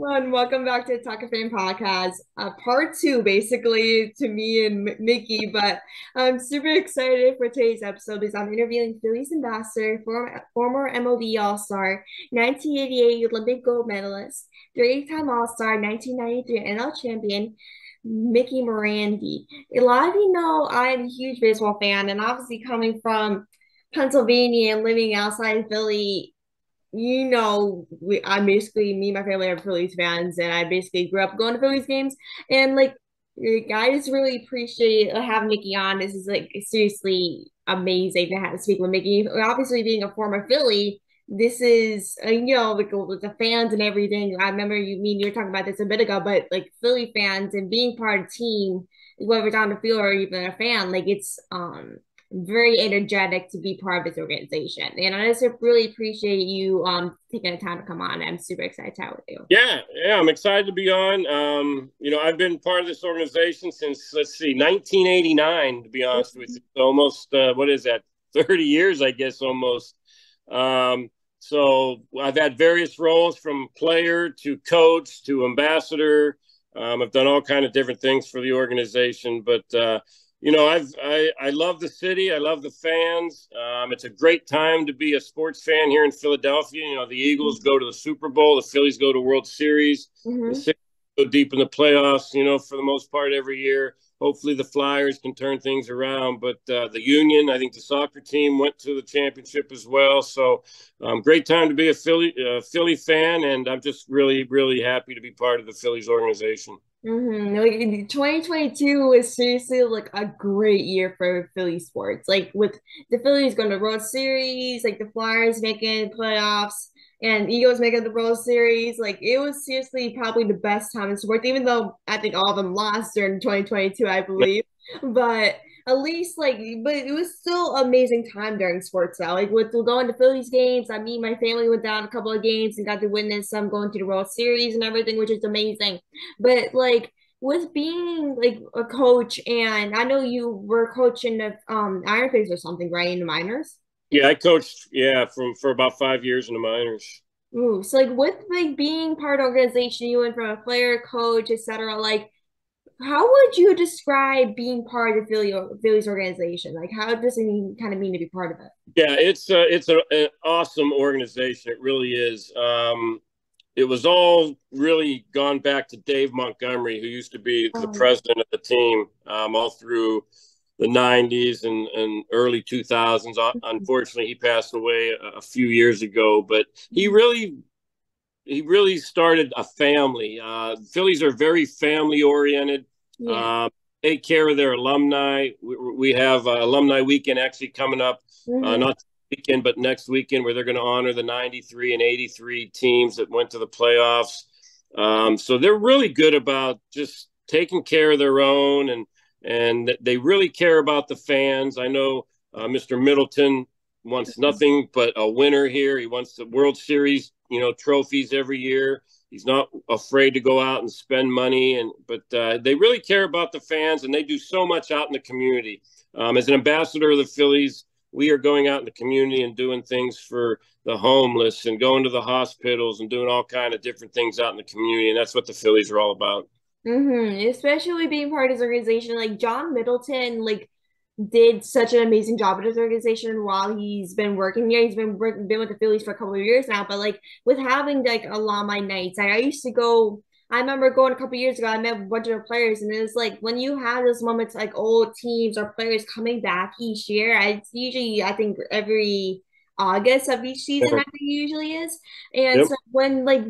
everyone. Welcome back to Talkoffame podcast, part two, basically, to me and Mickey. But I'm super excited for today's episode because I'm interviewing Phillies Ambassador, former MLB All-Star, 1988 Olympic Gold Medalist, three-time All-Star, 1993 NL champion, Micky Morandini. A lot of you know I'm a huge baseball fan, and obviously coming from Pennsylvania and living outside of Philly, I'm basically me and my family are Phillies fans, and I basically grew up going to Phillies games. And I just really appreciate having Mickey on. This is like seriously amazing to have to speak with Mickey. Obviously, being a former Philly, this is like with the fans and everything. I remember you were talking about this a bit ago, but like Philly fans and being part of the team, whether it's on the field or even a fan, like it's very energetic to be part of this organization. And I just really appreciate you taking the time to come on. I'm super excited to chat with you. Yeah, I'm excited to be on. I've been part of this organization since, let's see, 1989, to be honest with you. So almost, what is that, 30 years, I guess, almost. So I've had various roles from player to coach to ambassador. I've done all kind of different things for the organization, but I love the city. I love the fans. It's a great time to be a sports fan here in Philadelphia. You know, the Eagles go to the Super Bowl, the Phillies go to World Series, Mm-hmm. the Sixers go deep in the playoffs. You know, for the most part every year. Hopefully the Flyers can turn things around, but the Union, I think the soccer team went to the championship as well. So, great time to be a Philly fan, and I'm just really, really happy to be part of the Phillies organization. Like 2022 was seriously like a great year for Philly sports. Like with the Phillies going to World Series, like the Flyers making playoffs and Eagles making the World Series. Like it was seriously probably the best time in sports, even though I think all of them lost during 2022, I believe. But at least but it was still amazing time during sports though. Like with going to Phillies games, I mean my family went down a couple of games and got to witness some going to the World Series and everything, which is amazing. But like with being like a coach, and I know you were coaching the Iron Pigs or something, right? In the minors. Yeah, I coached, for about 5 years in the minors. Ooh, so like with like being part of the organization, you went from a player, coach, etc. Like, how would you describe being part of the Phillies organization? Like, how does it kind of mean to be part of it? Yeah, an awesome organization. It really is. It was all really gone back to Dave Montgomery, who used to be the Um, president of the team all through the 90s and early 2000s. Unfortunately, he passed away a few years ago, but he really started a family. Phillies are very family oriented. yeah. Uh, take care of their alumni. We have alumni weekend actually coming up, Hmm. not this weekend, but next weekend, where they're going to honor the 93 and 83 teams that went to the playoffs. So they're really good about just taking care of their own, and they really care about the fans. I know Mr. Middleton wants nothing but a winner here. He wants the World Series, trophies every year. He's not afraid to go out and spend money, but they really care about the fans, and they do so much out in the community. As an ambassador of the Phillies, we are going out in the community and doing things for the homeless and going to the hospitals and doing all kind of different things out in the community, and that's what the Phillies are all about. Especially being part of this organization, like John Middleton, like did such an amazing job at his organization while he's been working here. Been with the Phillies for a couple of years now, but like with having like alumni nights, I used to go. I remember going a couple of years ago. I met a bunch of players, and it was like when you have those moments, like old teams or players coming back each year. It's usually I think every August of each season. I think it usually is. And Yep. so when like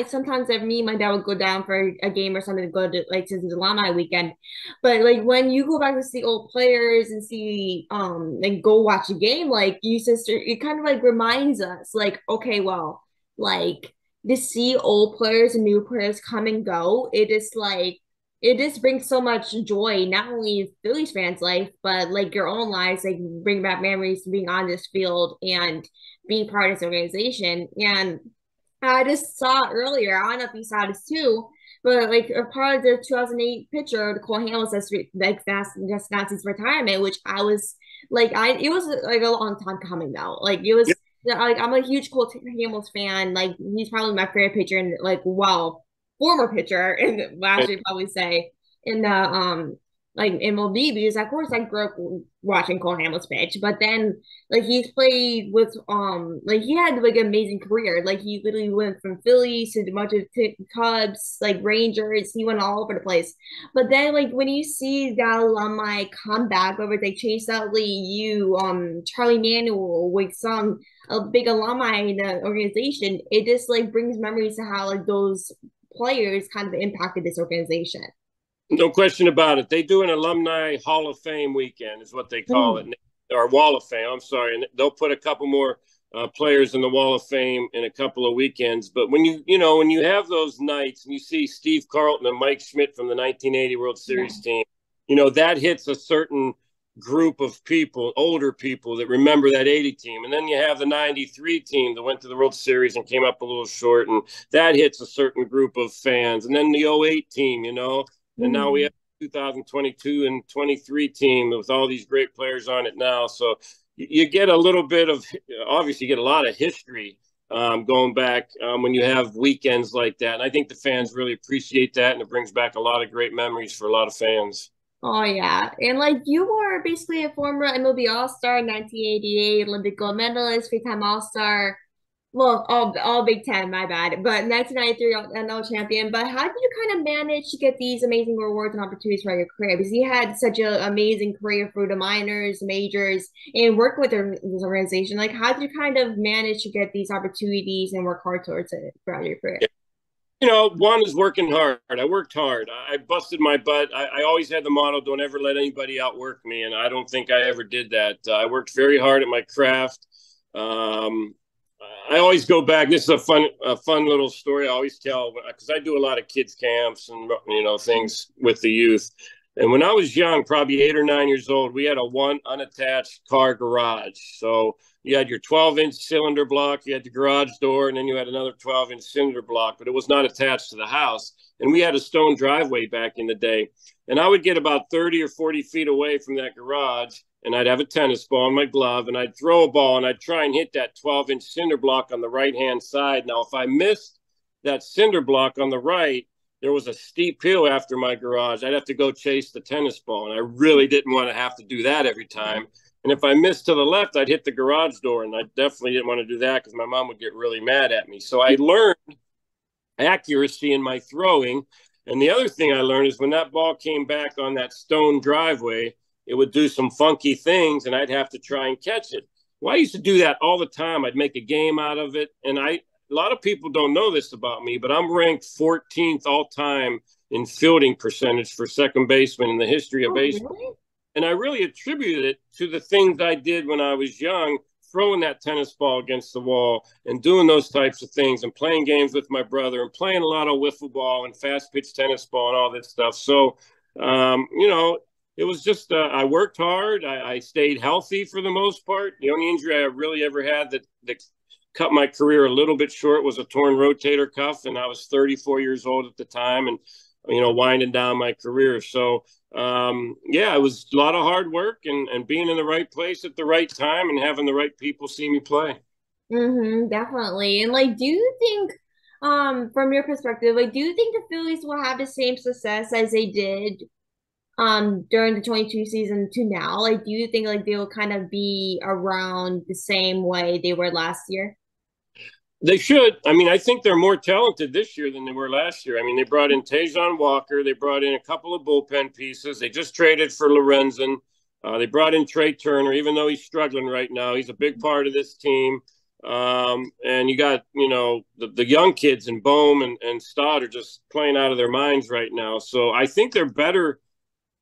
sometimes me and my dad would go down for a game or something to go to like to the alumni weekend. But like when you go back to see old players and see and go watch a game, like you sister, it kind of like reminds us, like, okay, well, like to see old players and new players come and go, it just brings so much joy, not only in Phillies fans' life, but like your own lives, like bring back memories of being on this field and being part of this organization. And I just saw earlier, I don't know if you saw this too, but like a part of the 2008 picture, the Cole Hamels just announced his retirement, which I was it was like a long time coming though. Like it was like I'm a huge Cole Hamels fan. Like he's probably my favorite pitcher, and like wow. former pitcher, and well, I should probably say in the like MLB, because of course I grew up watching Cole Hamels pitch, but then like he's played with like he had like an amazing career. Like he literally went from Phillies to a bunch of Cubs, like Rangers. He went all over the place. But then like when you see that alumni come back over, they Chase Utley, you, Charlie Manuel, with some a big alumni in the organization, it just like brings memories to how like those players kind of impacted this organization. No question about it. They do an alumni Hall of Fame weekend, is what they call it, Mm. or Wall of Fame. I'm sorry, and they'll put a couple more players in the Wall of Fame in a couple of weekends. But when when you have those nights and you see Steve Carlton and Mike Schmidt from the 1980 World Yeah. Series team, that hits a certain group of people, older people that remember that 80 team. And then you have the 93 team that went to the World Series and came up a little short, and that hits a certain group of fans. And then the '08 team, and now we Mm. have 2022 and 23 team with all these great players on it now. So you get a little bit of, obviously, you get a lot of history going back when you have weekends like that. And I think the fans really appreciate that, and it brings back a lot of great memories for a lot of fans. Oh yeah, and like you were basically a former MLB All-Star, 1988 Olympic Gold Medalist, three-time All-Star. Well, all Big Ten, my bad. But 1993 NL champion. But how did you kind of manage to get these amazing rewards and opportunities throughout your career? Because you had such an amazing career through the minors, majors, and work with this organization. Like, how did you kind of manage to get these opportunities and work hard towards it throughout your career? One is working hard. I worked hard. I busted my butt. I always had the motto, don't ever let anybody outwork me. And I don't think I ever did that. I worked very hard at my craft. Um, I always go back. This is a fun little story I always tell because I do a lot of kids camps and things with the youth. And when I was young, probably 8 or 9 years old, we had a one unattached car garage. So you had your 12-inch cylinder block, you had the garage door, and then you had another 12-inch cylinder block, but it was not attached to the house. And we had a stone driveway back in the day. And I would get about 30 or 40 feet away from that garage, and I'd have a tennis ball in my glove, and I'd throw a ball, and I'd try and hit that 12-inch cinder block on the right-hand side. Now, if I missed that cinder block on the right, there was a steep hill after my garage. I'd have to go chase the tennis ball, and I really didn't want to have to do that every time. And if I missed to the left, I'd hit the garage door, and I definitely didn't want to do that because my mom would get really mad at me. So I learned accuracy in my throwing. And the other thing I learned is when that ball came back on that stone driveway, it would do some funky things, and I'd have to try and catch it. Well, I used to do that all the time. I'd make a game out of it, and a lot of people don't know this about me, but I'm ranked 14th all time in fielding percentage for second baseman in the history of Oh, baseball. really? And I really attributed it to the things I did when I was young, throwing that tennis ball against the wall and doing those types of things and playing games with my brother and playing a lot of wiffle ball and fast pitch tennis ball and all that stuff. So, it was just, I worked hard. I stayed healthy for the most part. The only injury I really ever had that cut my career a little bit short was a torn rotator cuff. And I was 34 years old at the time and, winding down my career. So, yeah, it was a lot of hard work and being in the right place at the right time and having the right people see me play. Mm-hmm, definitely. And like, do you think, from your perspective, like, do you think the Phillies will have the same success as they did during the 22 season to now? Like, do you think like they will kind of be around the same way they were last year? They should. I mean, I think they're more talented this year than they were last year. I mean, they brought in Tajon Walker. They brought in a couple of bullpen pieces. They just traded for Lorenzen. They brought in Trey Turner, even though he's struggling right now. He's a big part of this team. And you got, the young kids in Bohm and Stott are just playing out of their minds right now. So I think they're better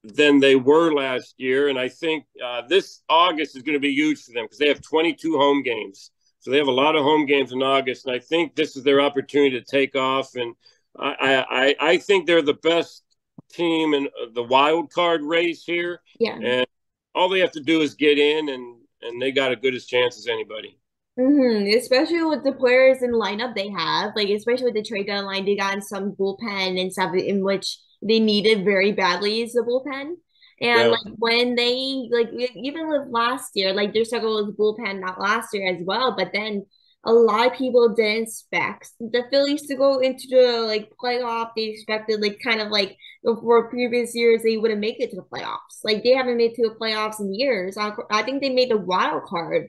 than they were last year. And I think this August is going to be huge for them because they have 22 home games. So they have a lot of home games in August. And I think this is their opportunity to take off. And I think they're the best team in the wild card race here. Yeah. And all they have to do is get in, and they got as good a chance as anybody. Mm-hmm. Especially with the players in lineup they have, like especially with the trade deadline, they got in some bullpen and stuff in which they needed very badly is the bullpen. And Yeah. like when they like even with last year, like their struggle was bullpen not last year as well. But then a lot of people didn't expect the Phillies to go into the like playoff. They expected like kind of like for previous years they wouldn't make it to the playoffs. Like they haven't made it to the playoffs in years. I think they made the wild card,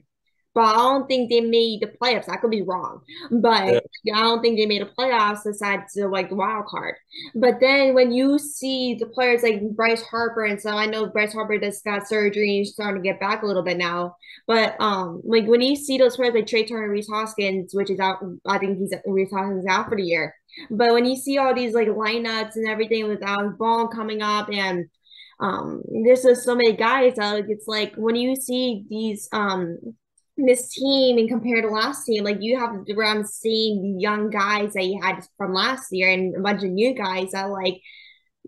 but I don't think they made the playoffs. I could be wrong, but Yeah. I don't think they made the playoffs aside to like the wild card. But then when you see the players like Bryce Harper and so I know Bryce Harper just got surgery and he's starting to get back a little bit now. But like when you see those players like Trey Turner, Reese Hoskins, which is out, I think Reese Hoskins is out for the year. But when you see all these like lineups and everything with Alex Ball coming up and there's just so many guys like it's like when you see these this team and compared to last team, like you have around the same young guys that you had from last year and a bunch of new guys that like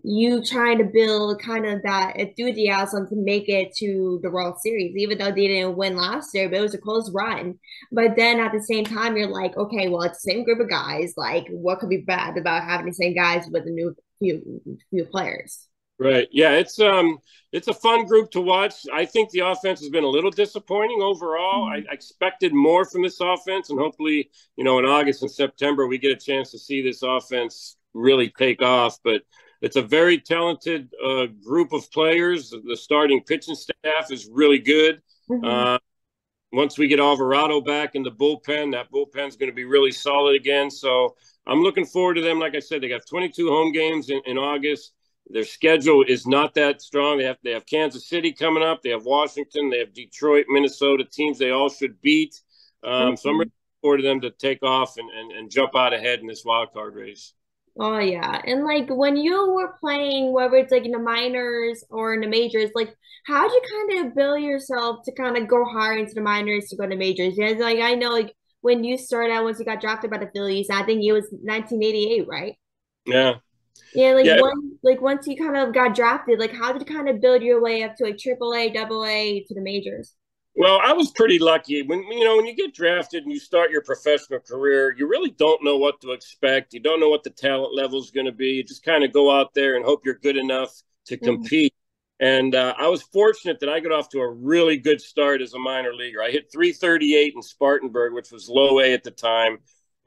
you trying to build kind of that enthusiasm to make it to the World Series, even though they didn't win last year, but it was a close run. But then at the same time, you're like, okay, well, it's the same group of guys. Like, what could be bad about having the same guys with a new few players? Right. Yeah, it's a fun group to watch. I think the offense has been a little disappointing overall. I expected more from this offense, and hopefully, in August and September we get a chance to see this offense really take off. But it's a very talented group of players. The starting pitching staff is really good. Mm-hmm. Uh, Once we get Alvarado back in the bullpen, that bullpen's going to be really solid again. So I'm looking forward to them. Like I said, they got 22 home games in August. Their schedule is not that strong. They have Kansas City coming up. They have Washington. They have Detroit, Minnesota, teams they all should beat. So I'm Mm-hmm. really looking forward to them to take off and jump out ahead in this wild card race. Oh yeah. And like when you were playing, whether it's like in the minors or in the majors, like how'd you kind of build yourself to kind of go higher into the minors to go to majors? Yeah, like I know like when you started out once you got drafted by the Phillies, I think it was 1988, right? Yeah. Yeah, Yeah. like once you kind of got drafted, like how did you kind of build your way up to like triple A, double A to the majors? Well, I was pretty lucky. When you get drafted and you start your professional career, you really don't know what to expect. You don't know what the talent level is going to be. You just kind of go out there and hope you're good enough to Mhm. compete. And I was fortunate that I got off to a really good start as a minor leaguer. I hit 338 in Spartanburg, which was low A at the time.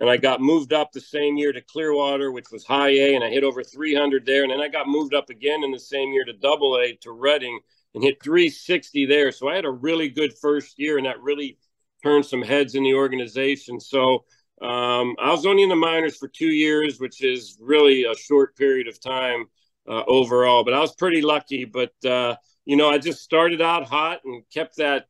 And I got moved up the same year to Clearwater, which was high A, and I hit over 300 there. And then I got moved up again in the same year to double A to Reading and hit 360 there. So I had a really good first year, and that really turned some heads in the organization. So I was only in the minors for 2 years, which is really a short period of time overall. But I was pretty lucky. But I just started out hot and kept that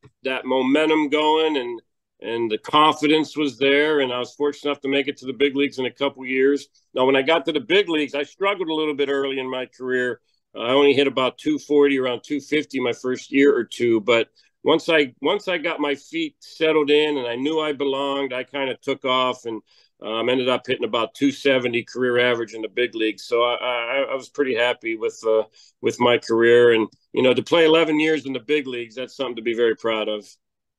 momentum going, and the confidence was there. And I was fortunate enough to make it to the big leagues in a couple years. Now, when I got to the big leagues, I struggled a little bit early in my career. I only hit about 240, around 250 my first year or two. But once I got my feet settled in and I knew I belonged, I kind of took off and ended up hitting about 270 career average in the big leagues. So I was pretty happy with my career, and to play 11 years in the big leagues, that's something to be very proud of.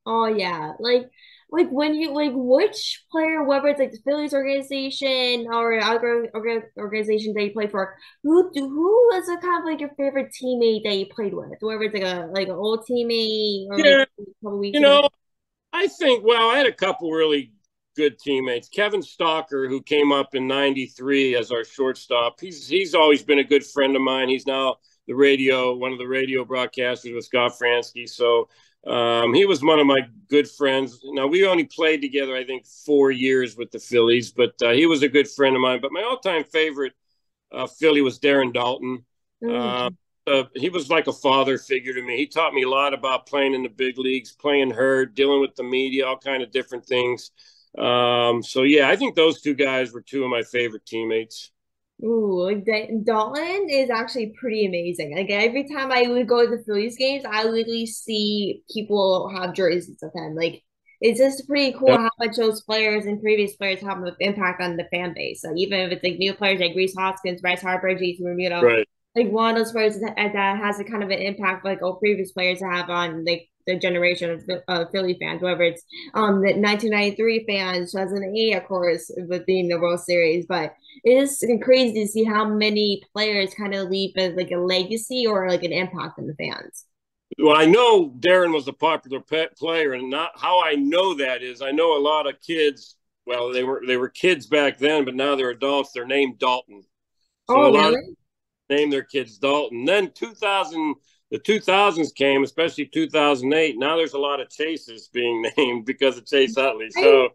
Oh yeah, like when you like which player, whether it's like the Phillies organization or other organizations that you play for, who was a kind of like your favorite teammate that you played with, whether it's like an old teammate or like Yeah, a couple weeks you ago. know, I think, well, I had a couple really good teammates. Kevin Stalker, who came up in '93 as our shortstop, he's always been a good friend of mine. He's now one of the radio broadcasters with Scott Fransky. So he was one of my good friends. Now, we only played together, I think, 4 years with the Phillies, but he was a good friend of mine. But my all-time favorite Philly was Darren Dalton. Uh, Mm. he was like a father figure to me. He taught me a lot about playing in the big leagues, playing hurt, dealing with the media, all kind of different things. So yeah, I think those two guys were two of my favorite teammates. Ooh, like Dalton is actually pretty amazing. Like every time I would go to the Phillies games, I literally see people have jerseys of him. Like it's just pretty cool Yeah, how much those players and previous players have an impact on the fan base. So even if it's like new players like Reese Hoskins, Bryce Harper, Jason Remuto, right. like one of those players that has a kind of an impact like all previous players have on like the generation of Philly fans, whether it's the 1993 fans, 2008, of course, with being the World Series, but it is crazy to see how many players kind of leave as like a legacy or like an impact on the fans. Well, I know Darren was a popular player, and not how I know that is I know a lot of kids. Well, they were kids back then, but now they're adults. They're named Dalton, so Oh, a lot of really? name their kids Dalton. Then 2000, the 2000s came, especially 2008. Now there's a lot of Chases being named because of Chase Utley. I So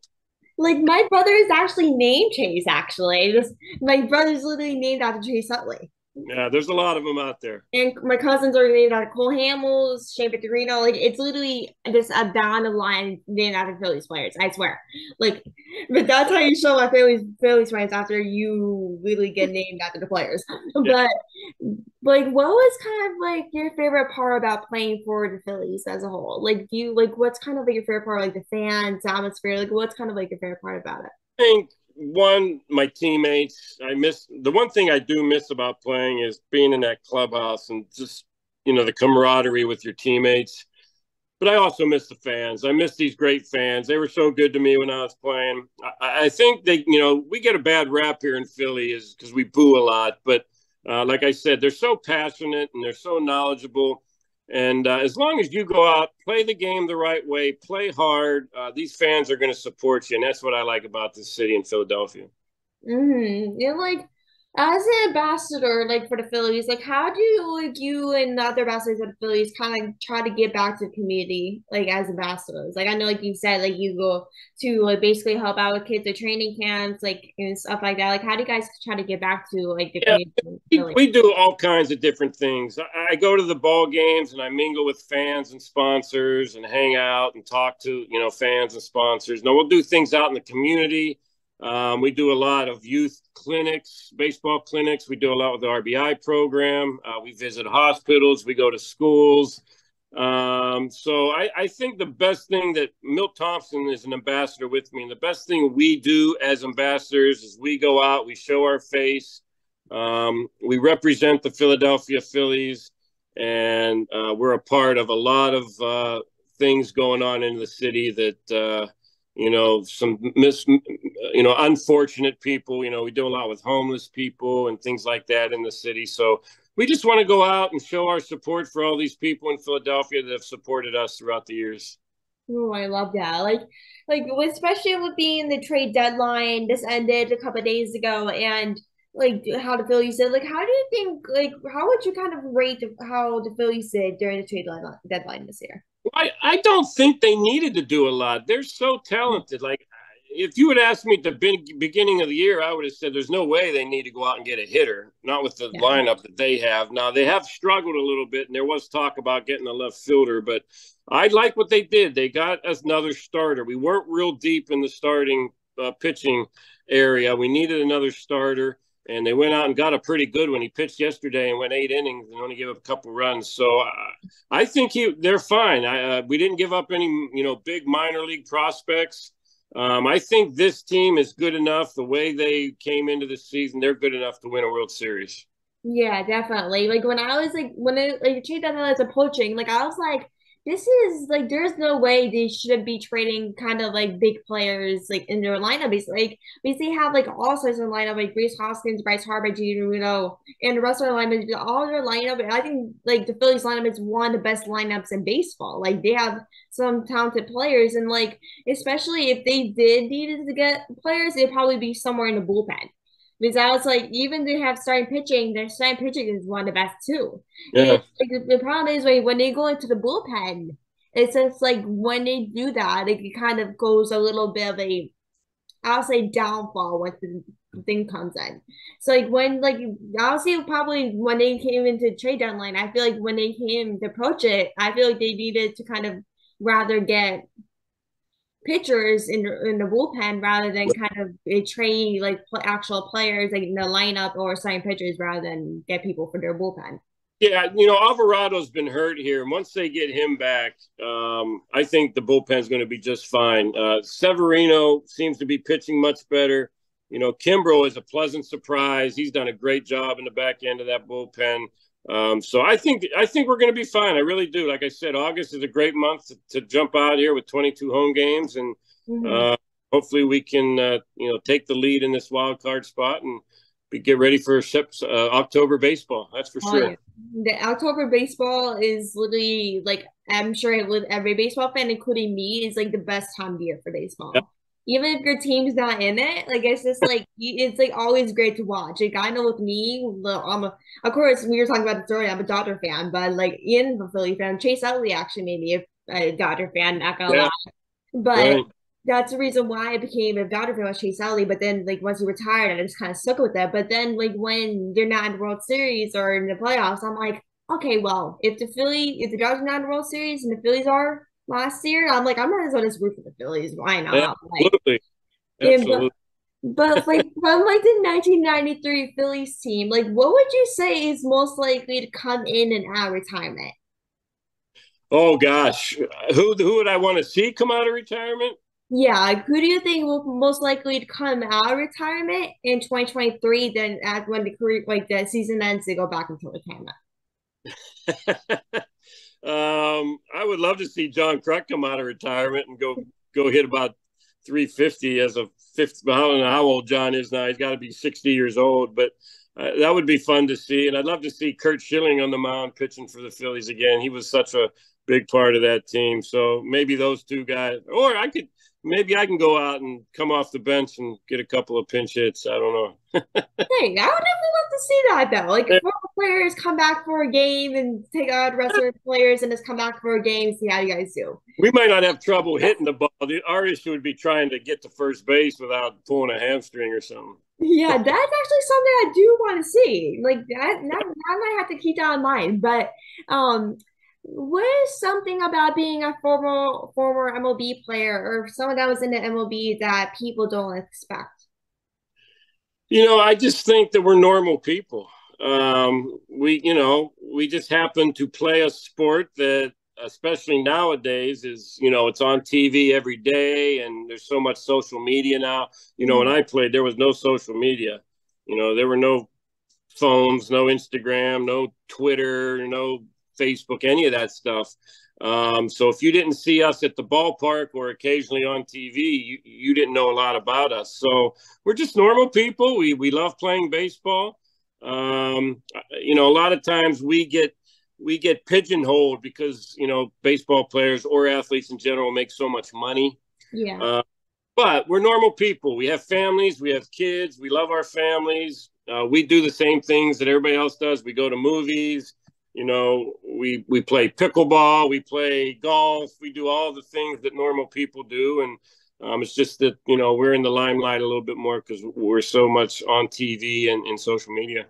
like my brother is actually named Chase. Actually, my brother's literally named after Chase Utley. yeah, there's a lot of them out there. And my cousins are named after Cole Hamels, Shane Victorino. Like it's literally just a down the line named after Phillies players. I swear. Like, but that's how you show my Phillies fans after you really get named after the players. Yeah, But like, what was kind of like your favorite part about playing for the Phillies as a whole? Like, do you like what's kind of like your favorite part? Like the fans, the atmosphere. Like, what's kind of like your favorite part about it? I think one, my teammates. I miss the one thing I do miss about playing is being in that clubhouse and just the camaraderie with your teammates. But I also miss the fans. I miss these great fans. They were so good to me when I was playing. I think we get a bad rap here in Philly is because we boo a lot. But like I said, they're so passionate and they're so knowledgeable. And as long as you go out, play the game the right way, play hard, these fans are going to support you. And that's what I like about this city in Philadelphia. And like as an ambassador, like for the Phillies, like how do you like you and the other ambassadors of the Phillies kind of try to give back to the community, like as ambassadors? Like I know, like you said, like you go to like basically help out with kids at training camps, like and stuff like that. Like how do you guys try to get back to like the Yeah, community in we, Philly? we do all kinds of different things. I go to the ball games and I mingle with fans and sponsors and hang out and talk to fans and sponsors. Now we'll do things out in the community. We do a lot of youth clinics, baseball clinics. We do a lot with the RBI program. We visit hospitals. We go to schools. So I think the best thing that Milt Thompson is an ambassador with me, and the best thing we do as ambassadors is we go out, we show our face, we represent the Philadelphia Phillies, and we're a part of a lot of things going on in the city that some unfortunate people. We do a lot with homeless people and things like that in the city. So we just want to go out and show our support for all these people in Philadelphia that have supported us throughout the years. Oh, I love that. Like especially with being the trade deadline, this ended a couple of days ago, and like how the Phillies did. Like, how do you think? Like, how would you kind of rate how the Phillies did during the deadline this year? I don't think they needed to do a lot. They're so talented. Like, if you would ask me at the beginning of the year, I would have said there's no way they need to go out and get a hitter, not with the Yeah. lineup that they have. Now, they have struggled a little bit, and there was talk about getting a left fielder, but I like what they did. They got us another starter. We weren't real deep in the starting pitching area. We needed another starter, and they went out and got a pretty good one. He pitched yesterday and went 8 innings and only gave up a couple runs. So I think they're fine. We didn't give up any big minor league prospects. I think this team is good enough. The way they came into the season, they're good enough to win a World Series. Yeah, definitely. Like when I was when it like the trade deadline was approaching, like I was like, this is like there's no way they should be trading kind of like big players like in their lineup. Because they have like all sorts of lineup like Grace Hoskins, Bryce Harper, Gigi Rudo, and the rest of their lineup, all their lineup. I think like the Phillies lineup is one of the best lineups in baseball. Like they have some talented players, and like especially if they did needed to get players, it'd probably be somewhere in the bullpen. Because I was like, even they have starting pitching, their starting pitching is one of the best too. And Yeah. like, the problem is when they go into the bullpen, it's just like when they do that, like, it kind of goes a little bit of a, I'll say downfall once the thing comes in. So like when like I'll say probably when they came into trade deadline, I feel like when they came to approach it, I feel like they needed to kind of rather get pitchers in the bullpen rather than kind of trade like actual players like in the lineup or sign pitchers rather than get people for their bullpen. Yeah, Alvarado's been hurt here. And once they get him back, I think the bullpen's going to be just fine. Severino seems to be pitching much better. Kimbrough is a pleasant surprise. He's done a great job in the back end of that bullpen. So I think we're going to be fine. I really do. Like I said, August is a great month to jump out here with 22 home games, and Mm-hmm. hopefully we can take the lead in this wild card spot and get ready for October baseball. That's for Oh yeah. sure. The October baseball is literally like I'm sure with every baseball fan, including me, is like the best time of year for Yeah. baseball. Even if your team's not in it, like it's just like it's like always great to watch. Like I know with me, of course we were talking about the story. I'm a Dodger fan, but like Ian, a Philly fan, Chase Utley actually made me a Dodger fan. Not gonna lie, Yeah. but Right. that's the reason why I became a Dodger fan was Chase Utley. But then, like once he retired, I just kind of stuck with that. But then, like when they're not in the World Series or in the playoffs, I'm like, okay, well, if the Dodgers are not in the World Series and the Phillies are last year, I'm like, I'm not as well as root for the Phillies. Why not? Like, Absolutely. yeah, Absolutely. but like from like the 1993 Phillies team, like what would you say is most likely to come in and out of retirement? Oh gosh, who would I want to see come out of retirement? Yeah, like, who do you think will most likely to come out of retirement in 2023 then at when the career like the season ends they go back into retirement? I would love to see John Kruk come out of retirement and go hit about 350 as a fifth. I don't know how old John is now. He's got to be 60 years old, but that would be fun to see. And I'd love to see Kurt Schilling on the mound pitching for the Phillies again. He was such a big part of that team. So maybe those two guys, or maybe I can go out and come off the bench and get a couple of pinch hits. I don't know. Hey, I would definitely love to see that though. Like if former players come back for a game and take out the rest of the players and just come back for a game, see how you guys do. We might not have trouble hitting the ball. Our issue would be trying to get to first base without pulling a hamstring or something. Yeah, that's actually something I do want to see. Like that, I might have to keep that in mind. But um, what is something about being a former MLB player or someone that was in the MLB that people don't expect? I just think that we're normal people. We just happen to play a sport that, especially nowadays, it's on TV every day, and there's so much social media now. When Mhm. I played, there was no social media. There were no phones, no Instagram, no Twitter, no Facebook, any of that stuff. So if you didn't see us at the ballpark or occasionally on TV, you didn't know a lot about us. So we're just normal people. We love playing baseball. A lot of times we get pigeonholed because baseball players or athletes in general make so much money. Yeah. But we're normal people. We have families, we have kids, we love our families. We do the same things that everybody else does. We go to movies, we play pickleball, we play golf, we do all the things that normal people do. And it's just that, we're in the limelight a little bit more because we're so much on TV and social media.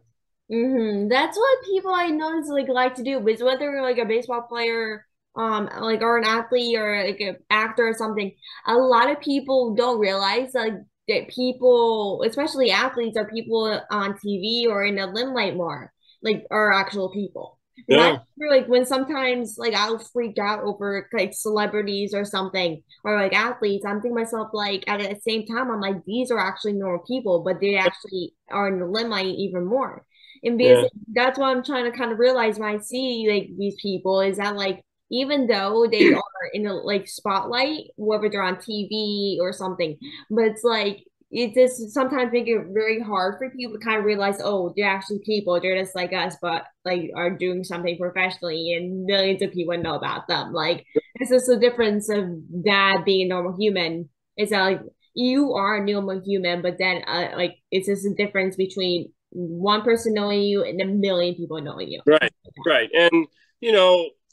That's what people I notice like to do is whether you're like a baseball player, like or an athlete or like an actor or something. A lot of people don't realize like that people, especially athletes, are people on TV or in the limelight more, like are actual people. Because I Yeah. remember like when sometimes like I'll freak out over like celebrities or something or like athletes, I'm thinking to myself like at the same time I'm like these are actually normal people, but they actually are in the limelight even more. And because Yeah. that's what I'm trying to kind of realize when I see like these people is that like even though they are in a like spotlight, whether they're on TV or something, but it's like it just sometimes make it very hard for people to kind of realize, oh, they're actually people, they're just like us, but like are doing something professionally and millions of people know about them. Like it's just the difference of that being a normal human. Is that like you are a normal human, but then like it's just a difference between one person knowing you and a million people knowing you. Right, right. And,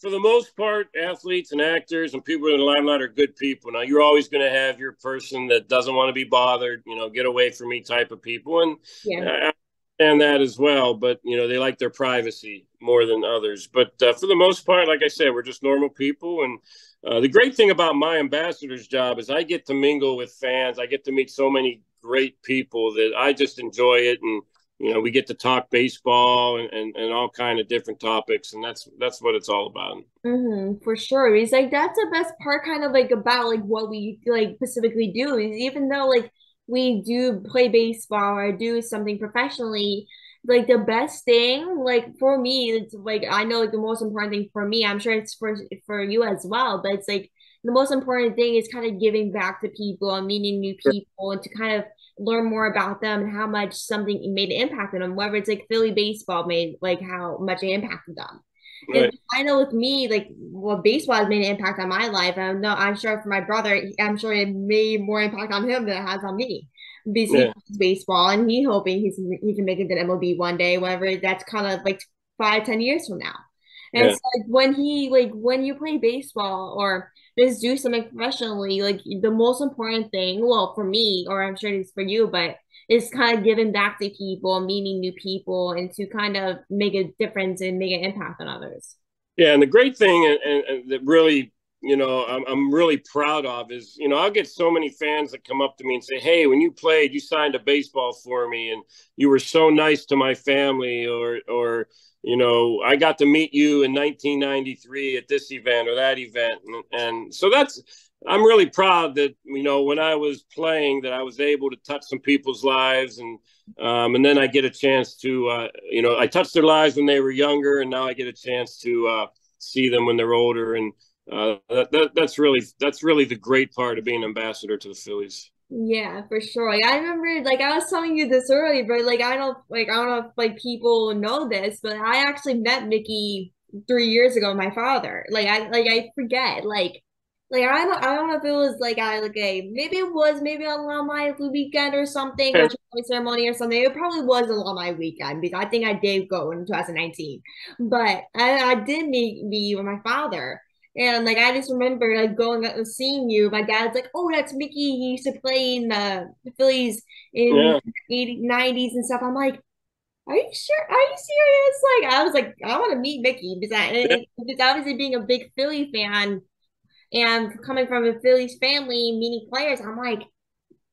for the most part, athletes and actors and people in the limelight are good people. Now, you're always going to have your person that doesn't want to be bothered, get away from me type of people. And Yeah. I understand that as well. But, they like their privacy more than others. But for the most part, like I said, we're just normal people. And the great thing about my ambassador's job is I get to mingle with fans. I get to meet so many great people that I just enjoy it. And we get to talk baseball and all kind of different topics, and that's what it's all about. For sure. It's like that's the best part kind of like about like what we like specifically do is even though like we do play baseball or do something professionally, like the best thing like for me it's like I know like the most important thing for me, I'm sure it's for you as well, but it's like the most important thing is kind of giving back to people and meeting new people and to kind of learn more about them and how much something made an impact on them, whether it's like Philly baseball made like how much it impacted them. And Right. I know with me, like well, baseball has made an impact on my life. I know I'm sure for my brother, I'm sure it made more impact on him than it has on me. Because he Yeah. plays baseball and he hoping he can make it to MLB one day, whatever that's kind of like 5, 10 years from now. And Yeah. so like when you play baseball or just do something professionally, like the most important thing, well, for me, or I'm sure it's for you, but it's kind of giving back to people, meeting new people, and to kind of make a difference and make an impact on others. Yeah, and the great thing, and that really, I'm really proud of is, I'll get so many fans that come up to me and say, "Hey, when you played, you signed a baseball for me, and you were so nice to my family," or I got to meet you in 1993 at this event or that event, and so I'm really proud that when I was playing that I was able to touch some people's lives and then I get a chance to, I touched their lives when they were younger, and now I get a chance to see them when they're older, and that's really the great part of being an ambassador to the Phillies. Yeah, for sure. Like I remember, like I was telling you this early, but I don't know if like people know this, but I actually met Mickey 3 years ago. My father, like I forget, like I don't know if it was like maybe it was maybe on alumni weekend or something, Okay. graduation ceremony or something. It probably was alumni weekend because I think I did go in 2019, but I did meet you with my father. And like I just remember like going up and seeing you. My dad's like, "Oh, that's Mickey. He used to play in the Phillies in Yeah. 80s, 90s and stuff." I'm like, "Are you sure? Are you serious?" Like I was like, "I want to meet Mickey because Yeah. because obviously being a big Philly fan and coming from a Phillies family, meeting players, I'm like,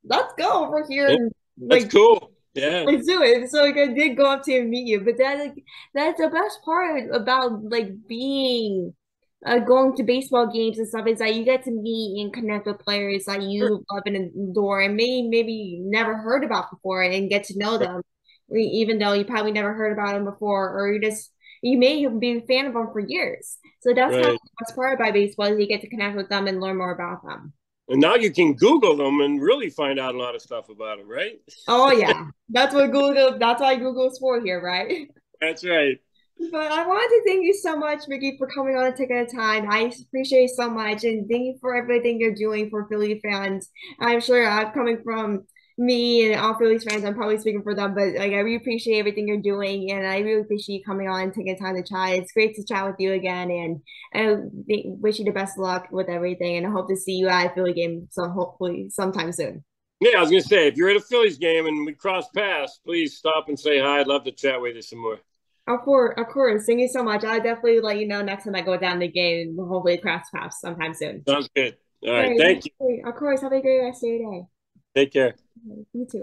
let's go over here Yeah. and That's cool. Yeah. let's do it." So like I did go up to you and meet you, but that's the best part about like being going to baseball games and stuff is that you get to meet and connect with players that Sure. you love and adore and maybe never heard about before and get to know them, even though you probably never heard about them before, or you may be a fan of them for years. So that's kind of Right. the best part about baseball is you get to connect with them and learn more about them. And now you can Google them and really find out a lot of stuff about them, right? Oh yeah, That's why Google's for here, right? That's right. But I wanted to thank you so much, Mickey, for coming on and taking the time. I appreciate it so much, and thank you for everything you're doing for Philly fans. I'm sure coming from me and all Phillies fans, I'm probably speaking for them, but like I really appreciate everything you're doing, and I really appreciate you coming on and taking the time to chat. It's great to chat with you again, and I wish you the best of luck with everything, and I hope to see you at a Philly game, so hopefully sometime soon. Yeah, I was gonna say if you're at a Phillies game and we cross paths, please stop and say hi. I'd love to chat with you some more. Of course. Thank you so much. I'll definitely let you know next time I go down the game. Hopefully, cross paths sometime soon. Sounds good. All All right. right. Thank you. Of course. Have a great rest of your day. Take care. You too.